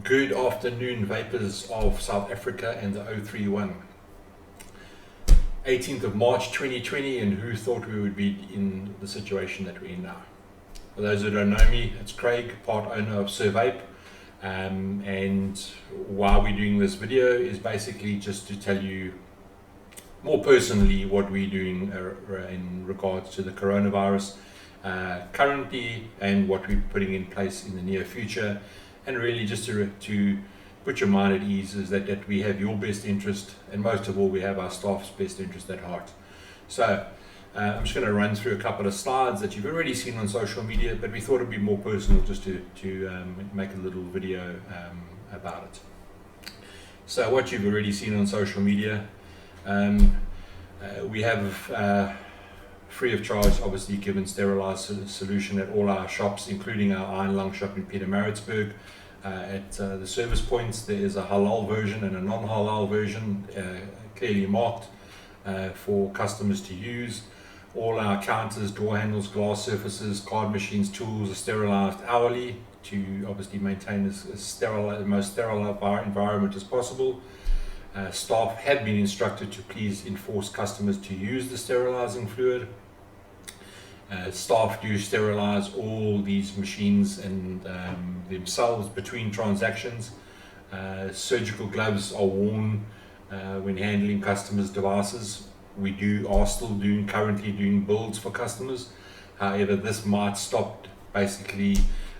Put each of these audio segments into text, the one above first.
Good afternoon, vapers of South Africa and the 031. 18th of March 2020, and who thought we would be in the situation that we're in now? For those who don't know me, it's Craig, part owner of Vape, and why we're doing this video is basically just to tell you more personally what we're doing in regards to the coronavirus currently and what we're putting in place in the near future. And really just to put your mind at ease is that we have your best interest, and most of all we have our staff's best interest at heart. So I'm just going to run through a couple of slides that you've already seen on social media, but we thought it'd be more personal just to make a little video about it. So what you've already seen on social media, we have free of charge, obviously, given sterilized solution at all our shops, including our Iron Lung shop in Pietermaritzburg. At the service points, there is a halal version and a non-halal version, clearly marked for customers to use. All our counters, door handles, glass surfaces, card machines, tools are sterilized hourly to obviously maintain the most sterile environment as possible. Staff have been instructed to please enforce customers to use the sterilizing fluid. Staff do sterilize all these machines and themselves between transactions. Surgical gloves are worn when handling customers' devices. We are still currently doing builds for customers. However, this might stop basically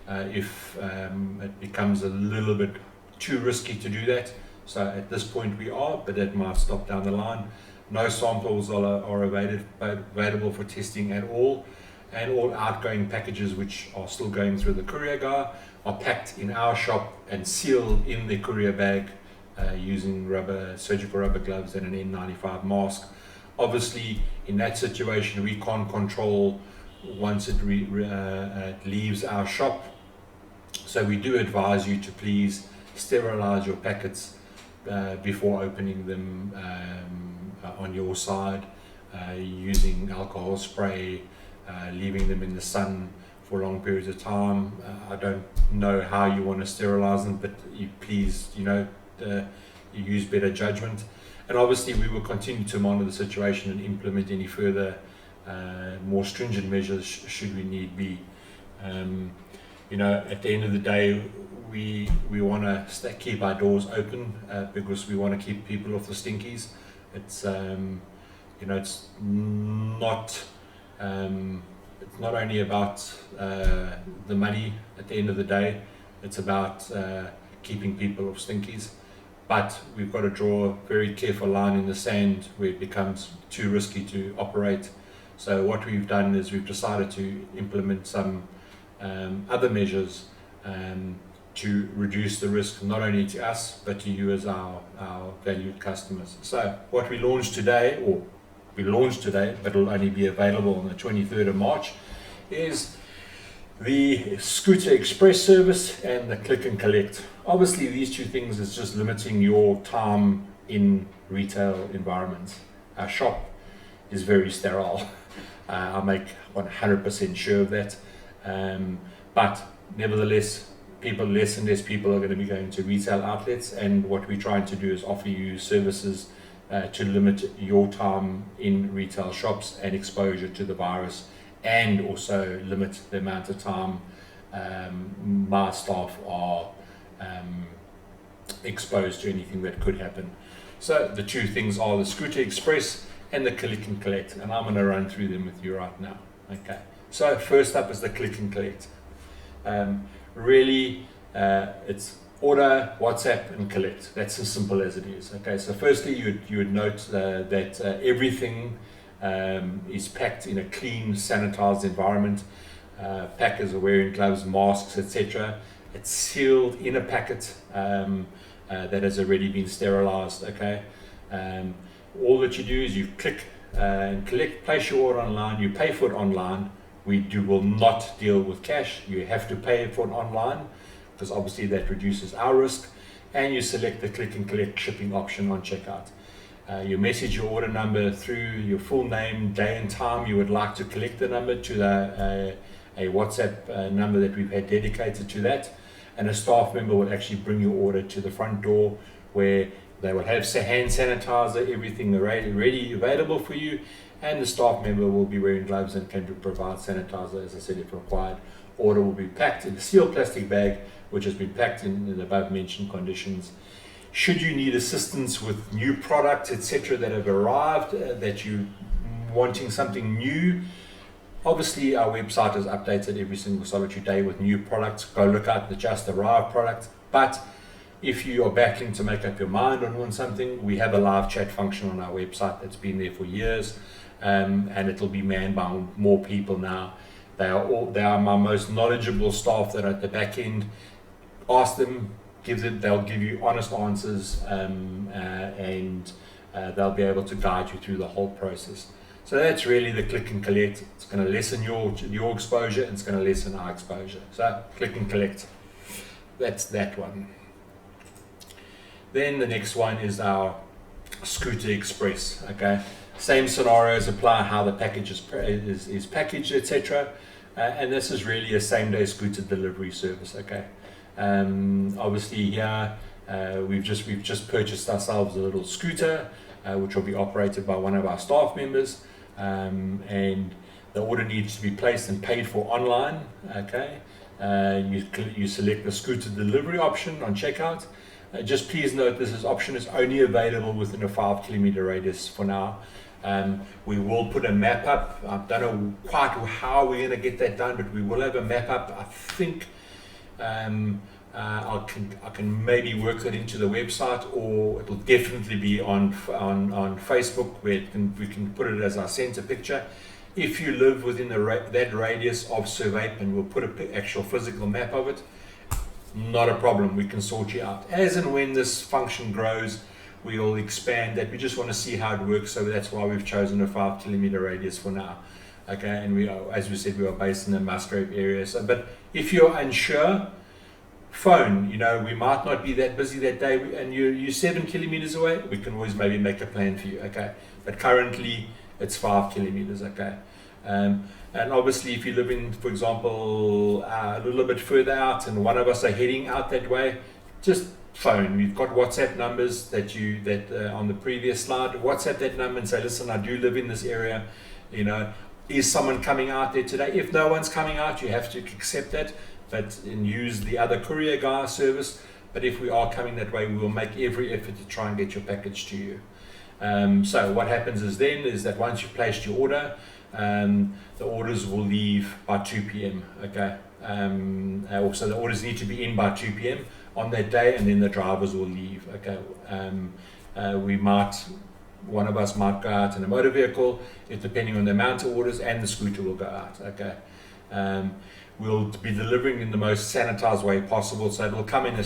if it becomes a little bit too risky to do that. So at this point we are, but that might stop down the line. No samples are available for testing at all, and all outgoing packages which are still going through the courier guy are packed in our shop and sealed in the courier bag using surgical rubber gloves and an N95 mask. Obviously, in that situation, we can't control once it leaves our shop, so we do advise you to please sterilize your packets before opening them on your side, using alcohol spray, leaving them in the sun for long periods of time. I don't know how you want to sterilize them, but you please, you use better judgment. And obviously we will continue to monitor the situation and implement any further more stringent measures should we need be. At the end of the day, we want to keep our doors open because we want to keep people off the stinkies. It's it's not only about the money at the end of the day, it's about keeping people off stinkies. But we've got to draw a very careful line in the sand where it becomes too risky to operate. So what we've done is we've decided to implement some other measures to reduce the risk, not only to us, but to you as our valued customers. So what we launched today, but it'll only be available on the 23rd of March, is the Scooter Express service and the click and collect. Obviously, these two things is just limiting your time in retail environments. Our shop is very sterile. I make 100% sure of that. But nevertheless, less and less people are going to be going to retail outlets, and what we're trying to do is offer you services to limit your time in retail shops and exposure to the virus, and also limit the amount of time my staff are exposed to anything that could happen. So the two things are the Scooter Express and the click and collect, and I'm going to run through them with you right now. Okay, so first up is the click and collect. It's order, WhatsApp, and collect. That's as simple as it is. Okay, so firstly you would note that everything is packed in a clean, sanitized environment. Packers are wearing gloves, masks, etc. It's sealed in a packet that has already been sterilized. Okay, all that you do is you click and collect, place your order online, you pay for it online. We will not deal with cash. You have to pay for it online because obviously that reduces our risk, and you select the click and collect shipping option on checkout. You message your order number through your full name, day and time you would like to collect the number to a WhatsApp number that we've had dedicated to that. and a staff member will actually bring your order to the front door, where they will have hand sanitizer, everything ready available for you, and the staff member will be wearing gloves and can provide sanitizer, as I said, if required. Order will be packed in a sealed plastic bag, which has been packed in the above mentioned conditions. Should you need assistance with new products, etc., that have arrived, that you wanting something new, obviously our website is updated every single solitary day with new products. Go look out the just arrived product. But if you are battling to make up your mind on something, we have a live chat function on our website that's been there for years, and it'll be manned by more people now. They are my most knowledgeable staff that are at the back end. Ask them, they'll give you honest answers, and they'll be able to guide you through the whole process. So that's really the click and collect. It's going to lessen your exposure, and it's going to lessen our exposure. So click and collect. That's that one. Then the next one is our Scooter Express. Okay, same scenarios apply, how the package is packaged, etc. And this is really a same-day scooter delivery service. Okay, obviously here we've just purchased ourselves a little scooter, which will be operated by one of our staff members, and the order needs to be placed and paid for online. Okay, you select the scooter delivery option on checkout. Just please note this option is only available within a 5 kilometer radius for now. We will put a map up. I don't know quite how we're going to get that done, but we will have a map up. I think I can maybe work that into the website, or it will definitely be on Facebook, where we can put it as our center picture. If you live within that radius of Vape, and we'll put an actual physical map of it, not a problem. We can sort you out. As and when this function grows, we'll expand that. We just want to see how it works, so that's why we've chosen a 5 kilometer radius for now. Okay, and we are, as we said, we are based in the Musgrave area. So, but if you're unsure, phone. We might not be that busy that day, and you're 7 kilometers away. We can always maybe make a plan for you. Okay, but currently it's 5 kilometers. Okay. And obviously, if you live in, for example, a little bit further out, and one of us are heading out that way, just phone. We've got WhatsApp numbers that on the previous slide. WhatsApp that number and say, listen, I do live in this area. Is someone coming out there today? If no one's coming out, you have to accept that, and use the other courier guy service. But if we are coming that way, we will make every effort to try and get your package to you. So what happens is that once you've placed your order, the orders will leave by 2 p.m. Okay, also the orders need to be in by 2 p.m. on that day, and then the drivers will leave. Okay, one of us might go out in a motor vehicle, depending on the amount of orders, and the scooter will go out. Okay, we'll be delivering in the most sanitized way possible, so it will come in a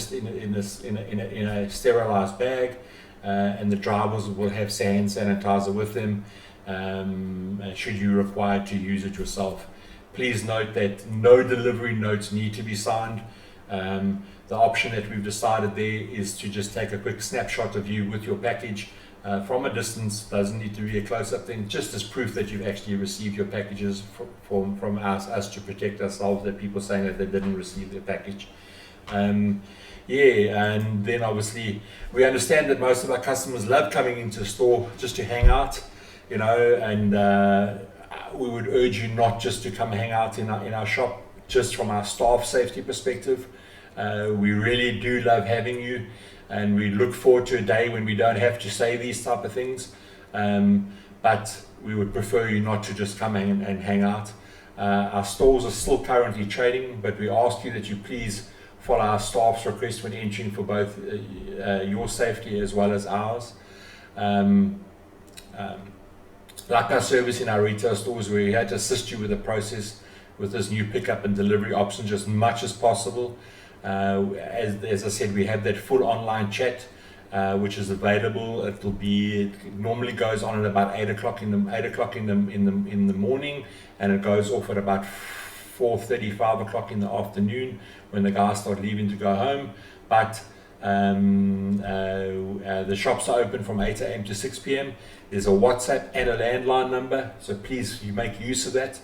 sterilized bag, and the drivers will have hand sanitizer with them. Should you require to use it yourself. Please note that no delivery notes need to be signed. The option that we've decided there is to just take a quick snapshot of you with your package from a distance. Doesn't need to be a close-up thing, just as proof that you've actually received your packages from us to protect ourselves, that people saying that they didn't receive their package. And then obviously we understand that most of our customers love coming into the store just to hang out, and we would urge you not just to come hang out in our shop, just from our staff safety perspective. We really do love having you, and we look forward to a day when we don't have to say these type of things, but we would prefer you not to just come and hang out. Our stores are still currently trading, but we ask you that you please follow our staff's request when entering, for both your safety as well as ours. Like our service in our retail stores, we're here to assist you with the process with this new pickup and delivery option as much as possible. As I said, we have that full online chat, which is available. It normally goes on at about 8 o'clock in the morning, and it goes off at about 4:30, 5 o'clock in the afternoon, when the guys start leaving to go home. But the shops are open from 8 a.m. to 6 p.m. There's a WhatsApp and a landline number, so please, you make use of that.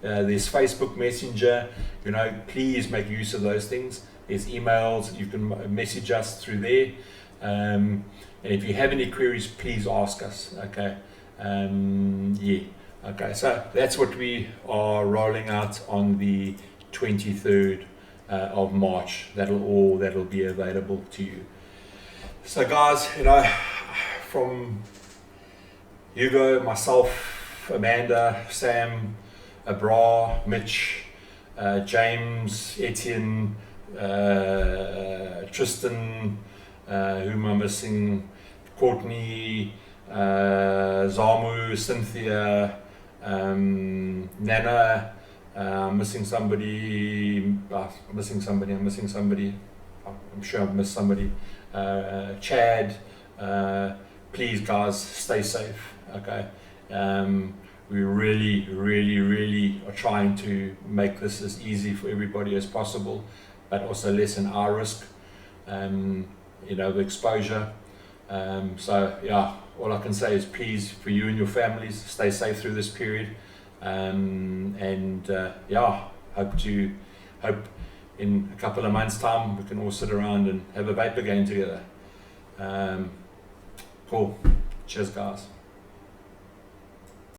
There's Facebook Messenger. You know, please make use of those things. There's emails. You can message us through there. And if you have any queries, please ask us. Okay. Yeah. Okay. So that's what we are rolling out on the 23rd of March. That'll be available to you. So guys, you know, from Hugo, myself, Amanda, Sam, Abra, Mitch, James, Etienne, Tristan, who am I missing? Courtney, Zamu, Cynthia, Nana, missing somebody. I'm sure I've missed somebody. Chad, please guys, stay safe. Okay. We really are trying to make this as easy for everybody as possible, but also lessen our risk, you know, the exposure. So yeah, all I can say is please, for you and your families, stay safe through this period. Yeah, hope in a couple of months' time we can all sit around and have a vape again together. Cool. Cheers, guys.